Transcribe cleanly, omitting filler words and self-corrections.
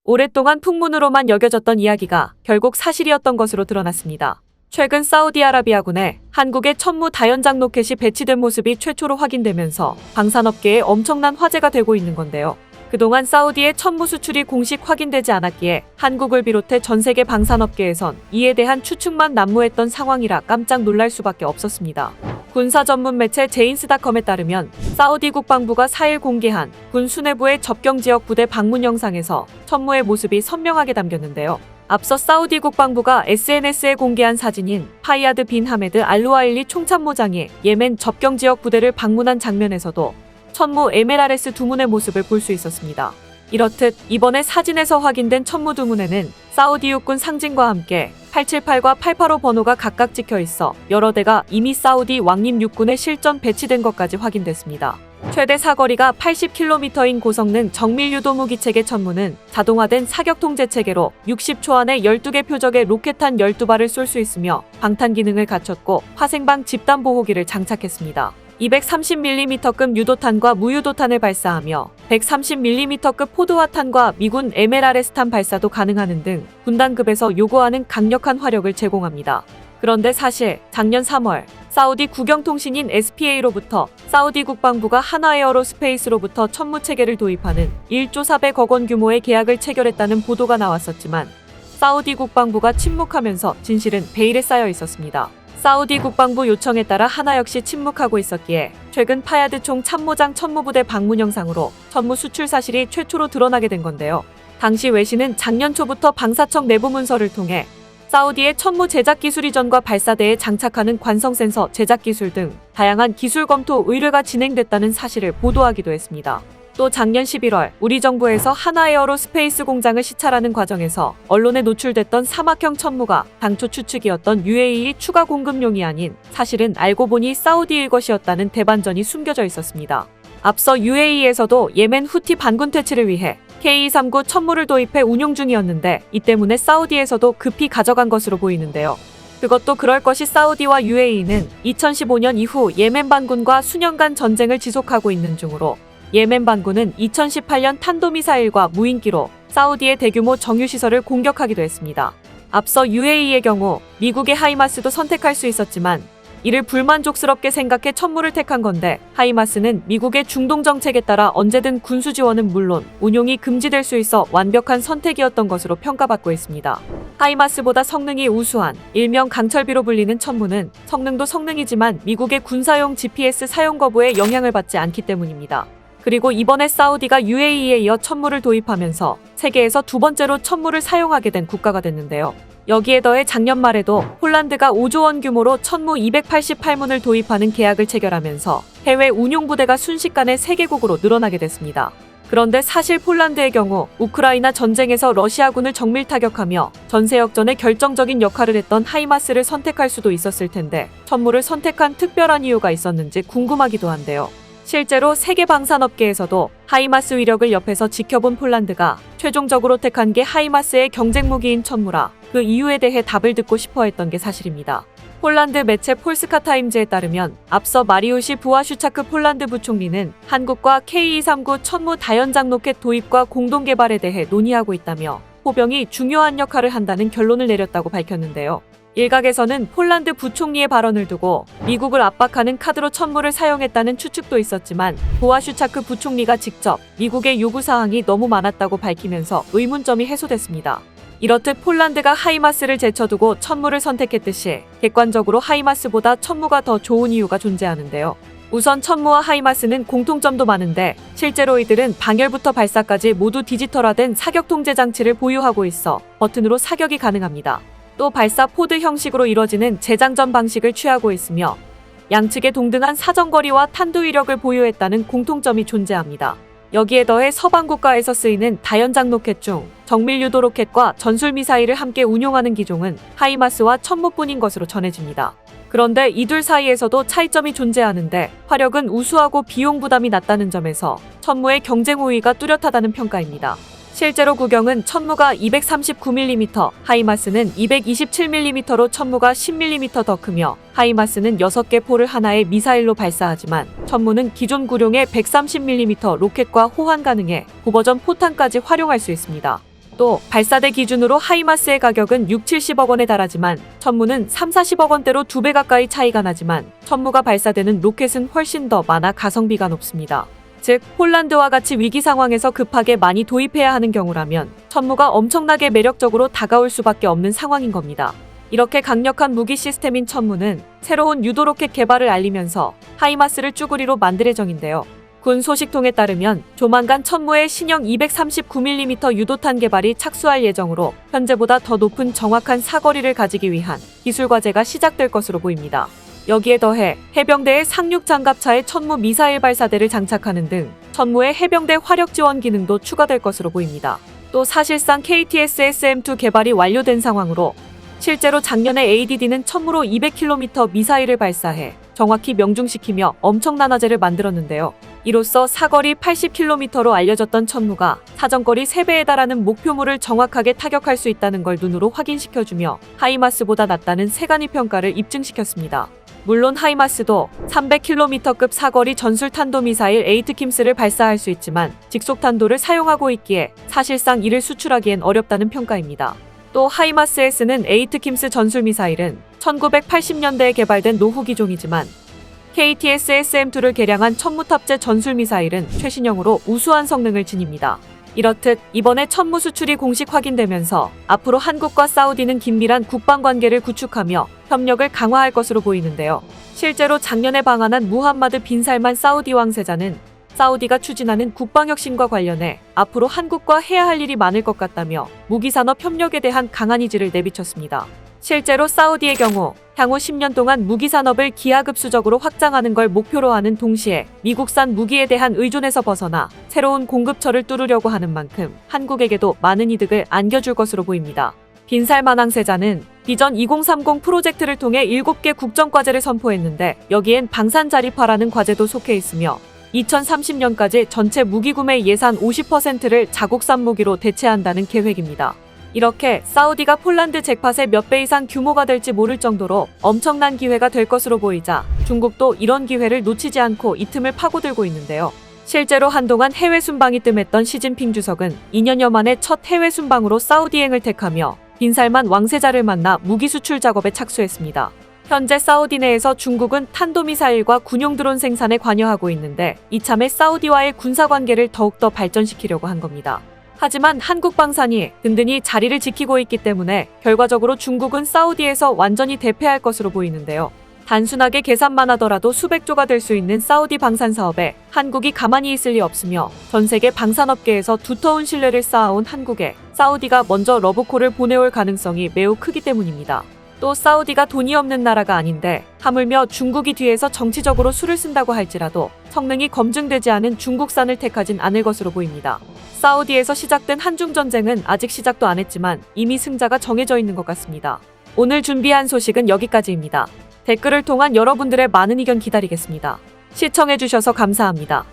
오랫동안 풍문으로만 여겨졌던 이야기가 결국 사실이었던 것으로 드러났습니다. 최근 사우디아라비아군에 한국의 천무 다연장 로켓이 배치된 모습이 최초로 확인되면서 방산업계에 엄청난 화제가 되고 있는 건데요. 그동안 사우디의 천무 수출이 공식 확인되지 않았기에 한국을 비롯해 전 세계 방산업계에선 이에 대한 추측만 난무했던 상황이라 깜짝 놀랄 수밖에 없었습니다. 군사 전문 매체 제인스닷컴에 따르면 사우디 국방부가 4일 공개한 군 수뇌부의 접경지역 부대 방문 영상에서 천무의 모습이 선명하게 담겼는데요. 앞서 사우디 국방부가 SNS에 공개한 사진인 파이아드 빈 하메드 알루아일리 총참모장이 예멘 접경지역 부대를 방문한 장면에서도 천무 MLRS 두문의 모습을 볼 수 있었습니다. 이렇듯 이번에 사진에서 확인된 천무 두문에는 사우디 육군 상징과 함께 878과 885 번호가 각각 찍혀 있어 여러 대가 이미 사우디 왕립 육군에 실전 배치된 것까지 확인됐습니다. 최대 사거리가 80km인 고성능 정밀유도 무기체계 천무는 자동화된 사격 통제 체계로 60초 안에 12개 표적의 로켓탄 12발을 쏠 수 있으며 방탄 기능을 갖췄고 화생방 집단 보호기를 장착했습니다. 230mm급 유도탄과 무유도탄을 발사하며 130mm급 포드화탄과 미군 MLRS탄 발사도 가능하는 등 군단급에서 요구하는 강력한 화력을 제공합니다. 그런데 사실 작년 3월 사우디 국영통신인 SPA로부터 사우디 국방부가 하나에어로스페이스로부터 천무 체계를 도입하는 1조 400억 원 규모의 계약을 체결했다는 보도가 나왔었지만 사우디 국방부가 침묵하면서 진실은 베일에 쌓여 있었습니다. 사우디 국방부 요청에 따라 하나 역시 침묵하고 있었기에 최근 파야드 총 참모장 천무부대 방문 영상으로 천무 수출 사실이 최초로 드러나게 된 건데요. 당시 외신은 작년 초부터 방사청 내부 문서를 통해 사우디의 천무 제작 기술 이전과 발사대에 장착하는 관성 센서 제작 기술 등 다양한 기술 검토 의뢰가 진행됐다는 사실을 보도하기도 했습니다. 또 작년 11월 우리 정부에서 하나에어로스페이스 공장을 시찰하는 과정에서 언론에 노출됐던 사막형 천무가 당초 추측이었던 UAE 추가 공급용이 아닌 사실은 알고 보니 사우디일 것이었다는 대반전이 숨겨져 있었습니다. 앞서 UAE에서도 예멘 후티 반군 퇴치를 위해 K239 천무를 도입해 운용 중이었는데 이 때문에 사우디에서도 급히 가져간 것으로 보이는데요. 그것도 그럴 것이 사우디와 UAE는 2015년 이후 예멘 반군과 수년간 전쟁을 지속하고 있는 중으로 예멘 반군은 2018년 탄도미사일과 무인기로 사우디의 대규모 정유시설을 공격하기도 했습니다. 앞서 UAE의 경우 미국의 하이마스도 선택할 수 있었지만 이를 불만족스럽게 생각해 천무를 택한 건데 하이마스는 미국의 중동 정책에 따라 언제든 군수 지원은 물론 운용이 금지될 수 있어 완벽한 선택이었던 것으로 평가받고 있습니다. 하이마스보다 성능이 우수한 일명 강철비로 불리는 천무는 성능도 성능이지만 미국의 군사용 GPS 사용 거부에 영향을 받지 않기 때문입니다. 그리고 이번에 사우디가 UAE에 이어 천무를 도입하면서 세계에서 두 번째로 천무를 사용하게 된 국가가 됐는데요. 여기에 더해 작년 말에도 폴란드가 5조 원 규모로 천무 288문을 도입하는 계약을 체결하면서 해외 운용 부대가 순식간에 3개국으로 늘어나게 됐습니다. 그런데 사실 폴란드의 경우 우크라이나 전쟁에서 러시아군을 정밀 타격하며 전세역전에 결정적인 역할을 했던 하이마스를 선택할 수도 있었을 텐데 천무를 선택한 특별한 이유가 있었는지 궁금하기도 한데요. 실제로 세계 방산업계에서도 하이마스 위력을 옆에서 지켜본 폴란드가 최종적으로 택한 게 하이마스의 경쟁 무기인 천무라 그 이유에 대해 답을 듣고 싶어 했던 게 사실입니다. 폴란드 매체 폴스카 타임즈에 따르면 앞서 마리우시 부아슈차크 폴란드 부총리는 한국과 K239 천무 다연장 로켓 도입과 공동 개발에 대해 논의하고 있다며 포병이 중요한 역할을 한다는 결론을 내렸다고 밝혔는데요. 일각에서는 폴란드 부총리의 발언을 두고 미국을 압박하는 카드로 천무를 사용했다는 추측도 있었지만 부아슈차크 부총리가 직접 미국의 요구사항이 너무 많았다고 밝히면서 의문점이 해소됐습니다. 이렇듯 폴란드가 하이마스를 제쳐두고 천무를 선택했듯이 객관적으로 하이마스보다 천무가 더 좋은 이유가 존재하는데요. 우선 천무와 하이마스는 공통점도 많은데 실제로 이들은 방열부터 발사까지 모두 디지털화된 사격 통제 장치를 보유하고 있어 버튼으로 사격이 가능합니다. 또 발사 포드 형식으로 이뤄지는 재장전 방식을 취하고 있으며 양측의 동등한 사정거리와 탄도 위력을 보유했다는 공통점이 존재합니다. 여기에 더해 서방 국가에서 쓰이는 다연장 로켓 중 정밀유도 로켓과 전술미사일을 함께 운용하는 기종은 하이마스와 천무뿐인 것으로 전해집니다. 그런데 이 둘 사이에서도 차이점이 존재하는데 화력은 우수하고 비용 부담이 낮다는 점에서 천무의 경쟁 우위가 뚜렷하다는 평가입니다. 실제로 구경은 천무가 239mm, 하이마스는 227mm로 천무가 10mm 더 크며 하이마스는 6개 포를 하나의 미사일로 발사하지만 천무는 기존 구룡의 130mm 로켓과 호환 가능해 고버전 포탄까지 활용할 수 있습니다. 또 발사대 기준으로 하이마스의 가격은 6, 70억 원에 달하지만 천무는 3, 40억 원대로 2배 가까이 차이가 나지만 천무가 발사되는 로켓은 훨씬 더 많아 가성비가 높습니다. 즉 폴란드와 같이 위기 상황에서 급하게 많이 도입해야 하는 경우라면 천무가 엄청나게 매력적으로 다가올 수밖에 없는 상황인 겁니다. 이렇게 강력한 무기 시스템인 천무는 새로운 유도 로켓 개발을 알리면서 하이마스를 쭈구리로 만들 예정인데요. 군 소식통에 따르면 조만간 천무의 신형 239mm 유도탄 개발이 착수할 예정으로 현재보다 더 높은 정확한 사거리를 가지기 위한 기술 과제가 시작될 것으로 보입니다. 여기에 더해 해병대의 상륙 장갑차에 천무 미사일 발사대를 장착하는 등 천무의 해병대 화력 지원 기능도 추가될 것으로 보입니다. 또 사실상 KTS-SM2 개발이 완료된 상황으로 실제로 작년에 ADD는 천무로 200km 미사일을 발사해 정확히 명중시키며 엄청난 화제를 만들었는데요. 이로써 사거리 80km로 알려졌던 천무가 사정거리 3배에 달하는 목표물을 정확하게 타격할 수 있다는 걸 눈으로 확인시켜주며 하이마스보다 낫다는 세간의 평가를 입증시켰습니다. 물론 하이마스도 300km급 사거리 전술탄도미사일 에이트킴스를 발사할 수 있지만 직속탄도를 사용하고 있기에 사실상 이를 수출하기엔 어렵다는 평가입니다. 또 하이마스-S는 에이트킴스 전술미사일은 1980년대에 개발된 노후 기종이지만 KTS-SM2를 개량한 천무 탑재 전술미사일은 최신형으로 우수한 성능을 지닙니다. 이렇듯 이번에 천무 수출이 공식 확인되면서 앞으로 한국과 사우디는 긴밀한 국방관계를 구축하며 협력을 강화할 것으로 보이는데요. 실제로 작년에 방한한 무함마드 빈 살만 사우디 왕세자는 사우디가 추진하는 국방혁신과 관련해 앞으로 한국과 해야 할 일이 많을 것 같다며 무기산업 협력에 대한 강한 의지를 내비쳤습니다. 실제로 사우디의 경우 향후 10년 동안 무기산업을 기하급수적으로 확장하는 걸 목표로 하는 동시에 미국산 무기에 대한 의존에서 벗어나 새로운 공급처를 뚫으려고 하는 만큼 한국에게도 많은 이득을 안겨줄 것으로 보입니다. 빈살만 왕세자는 비전 2030 프로젝트를 통해 7개 국정과제를 선포했는데 여기엔 방산자립화라는 과제도 속해 있으며 2030년까지 전체 무기 구매 예산 50%를 자국산 무기로 대체한다는 계획입니다. 이렇게 사우디가 폴란드 잭팟의 몇 배 이상 규모가 될지 모를 정도로 엄청난 기회가 될 것으로 보이자 중국도 이런 기회를 놓치지 않고 이 틈을 파고들고 있는데요. 실제로 한동안 해외 순방이 뜸했던 시진핑 주석은 2년여 만에 첫 해외 순방으로 사우디행을 택하며 빈살만 왕세자를 만나 무기 수출 작업에 착수했습니다. 현재 사우디 내에서 중국은 탄도미사일과 군용 드론 생산에 관여하고 있는데 이참에 사우디와의 군사관계를 더욱더 발전시키려고 한 겁니다. 하지만 한국 방산이 든든히 자리를 지키고 있기 때문에 결과적으로 중국은 사우디에서 완전히 대패할 것으로 보이는데요. 단순하게 계산만 하더라도 수백조가 될 수 있는 사우디 방산 사업에 한국이 가만히 있을 리 없으며 전 세계 방산업계에서 두터운 신뢰를 쌓아온 한국에 사우디가 먼저 러브콜을 보내올 가능성이 매우 크기 때문입니다. 또 사우디가 돈이 없는 나라가 아닌데 하물며 중국이 뒤에서 정치적으로 수를 쓴다고 할지라도 성능이 검증되지 않은 중국산을 택하진 않을 것으로 보입니다. 사우디에서 시작된 한중전쟁은 아직 시작도 안 했지만 이미 승자가 정해져 있는 것 같습니다. 오늘 준비한 소식은 여기까지입니다. 댓글을 통한 여러분들의 많은 의견 기다리겠습니다. 시청해주셔서 감사합니다.